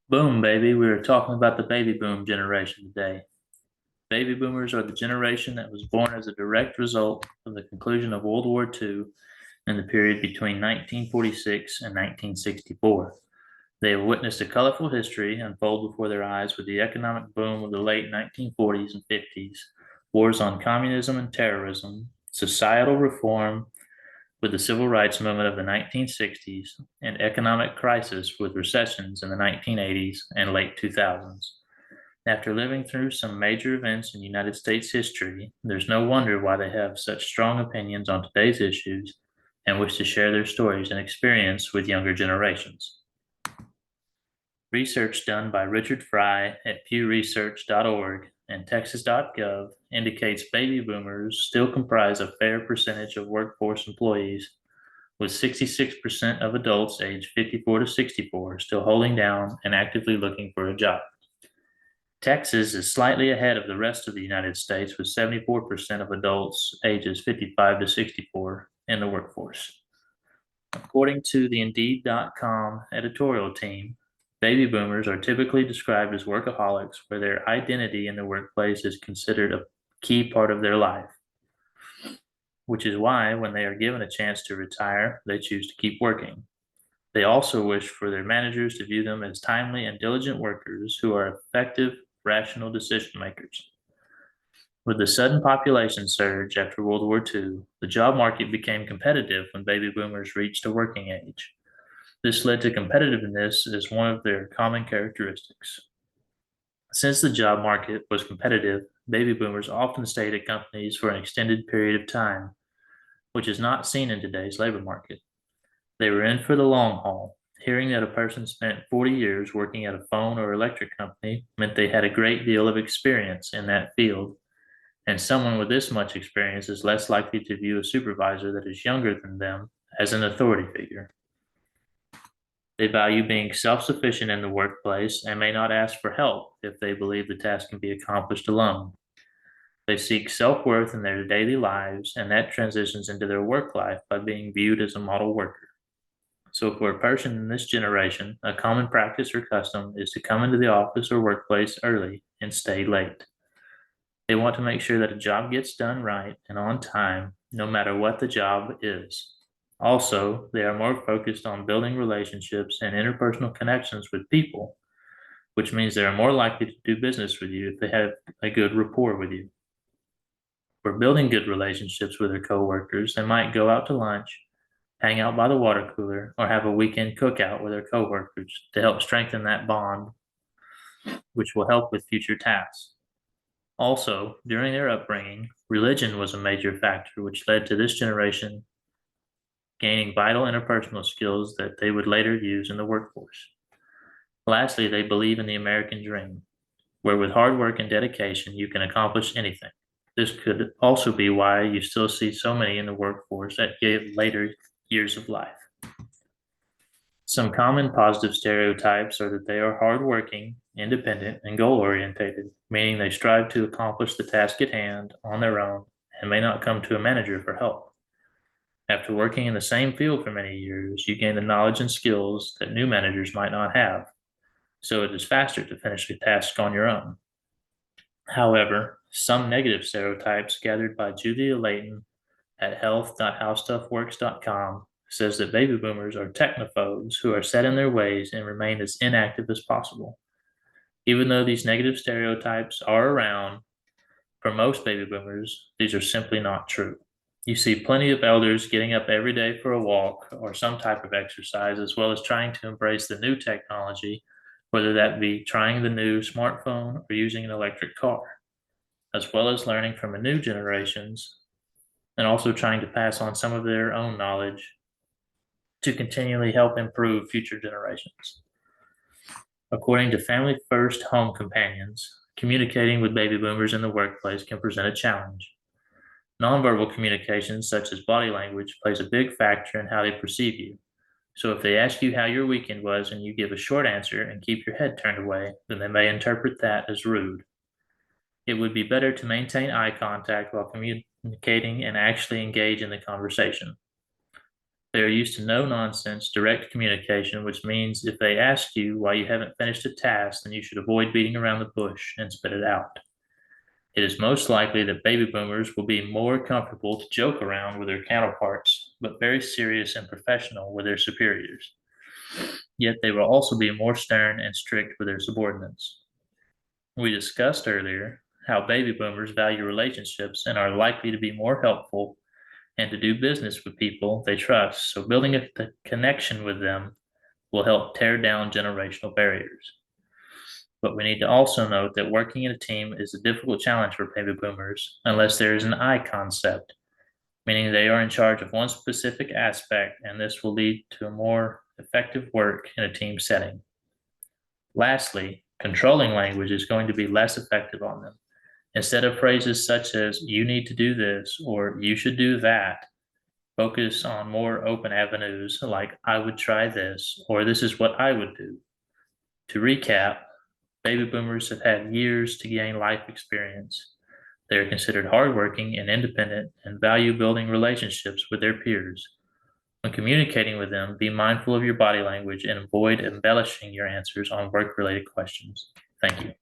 Boom, baby. We are talking about the baby boom generation today. Baby boomers are the generation that was born as a direct result of the conclusion of World War II in the period between 1946 and 1964. They have witnessed a colorful history unfold before their eyes with the economic boom of the late 1940s and 50s, wars on communism and terrorism, societal reform with the civil rights movement of the 1960s, and economic crisis with recessions in the 1980s and late 2000s. After living through some major events in United States history, there's no wonder why they have such strong opinions on today's issues and wish to share their stories and experience with younger generations. Research done by Richard Fry at pewresearch.org and texas.gov indicates baby boomers still comprise a fair percentage of workforce employees, with 66% of adults aged 54 to 64 still holding down and actively looking for a job. Texas is slightly ahead of the rest of the United States, with 74% of adults ages 55 to 64 in the workforce. According to the Indeed.com editorial team, baby boomers are typically described as workaholics, where their identity in the workplace is considered a key part of their life, which is why, when they are given a chance to retire, they choose to keep working. They also wish for their managers to view them as timely and diligent workers who are effective, rational decision makers. With the sudden population surge after World War II, the job market became competitive when baby boomers reached a working age. This led to competitiveness as one of their common characteristics. Since the job market was competitive, baby boomers often stayed at companies for an extended period of time, which is not seen in today's labor market. They were in for the long haul. Hearing that a person spent 40 years working at a phone or electric company meant they had a great deal of experience in that field, and someone with this much experience is less likely to view a supervisor that is younger than them as an authority figure. They value being self sufficient in the workplace and may not ask for help if they believe the task can be accomplished alone. They seek self worth in their daily lives, and that transitions into their work life by being viewed as a model worker. So, for a person in this generation, a common practice or custom is to come into the office or workplace early and stay late. They want to make sure that a job gets done right and on time, no matter what the job is. Also, they are more focused on building relationships and interpersonal connections with people, which means they are more likely to do business with you if they have a good rapport with you. For building good relationships with their coworkers, they might go out to lunch, hang out by the water cooler, or have a weekend cookout with their coworkers to help strengthen that bond, which will help with future tasks. Also, during their upbringing, religion was a major factor which led to this generation gaining vital interpersonal skills that they would later use in the workforce. Lastly, they believe in the American dream, where with hard work and dedication, you can accomplish anything. This could also be why you still see so many in the workforce at later years of life. Some common positive stereotypes are that they are hardworking, independent, and goal oriented, meaning they strive to accomplish the task at hand on their own and may not come to a manager for help. After working in the same field for many years, you gain the knowledge and skills that new managers might not have, so it is faster to finish a task on your own. However, some negative stereotypes gathered by Julia Layton at health.howstuffworks.com says that baby boomers are technophobes who are set in their ways and remain as inactive as possible. Even though these negative stereotypes are around, for most baby boomers, these are simply not true. You see plenty of elders getting up every day for a walk or some type of exercise, as well as trying to embrace the new technology, whether that be trying the new smartphone or using an electric car, as well as learning from a new generations and also trying to pass on some of their own knowledge to continually help improve future generations. According to Family First Home Companions, communicating with baby boomers in the workplace can present a challenge. Nonverbal communication, such as body language, plays a big factor in how they perceive you. So if they ask you how your weekend was and you give a short answer and keep your head turned away, then they may interpret that as rude. It would be better to maintain eye contact while communicating and actually engage in the conversation. They are used to no nonsense, direct communication, which means if they ask you why you haven't finished a task, then you should avoid beating around the bush and spit it out. It is most likely that baby boomers will be more comfortable to joke around with their counterparts, but very serious and professional with their superiors. Yet they will also be more stern and strict with their subordinates. We discussed earlier how baby boomers value relationships and are likely to be more helpful and to do business with people they trust. So building a connection with them will help tear down generational barriers. But we need to also note that working in a team is a difficult challenge for baby boomers unless there is an I concept, meaning they are in charge of one specific aspect, and this will lead to a more effective work in a team setting. Lastly, controlling language is going to be less effective on them. Instead of phrases such as, you need to do this or you should do that, focus on more open avenues like, I would try this or this is what I would do. To recap, baby boomers have had years to gain life experience. They are considered hardworking and independent and value building relationships with their peers. When communicating with them, be mindful of your body language and avoid embellishing your answers on work related questions. Thank you.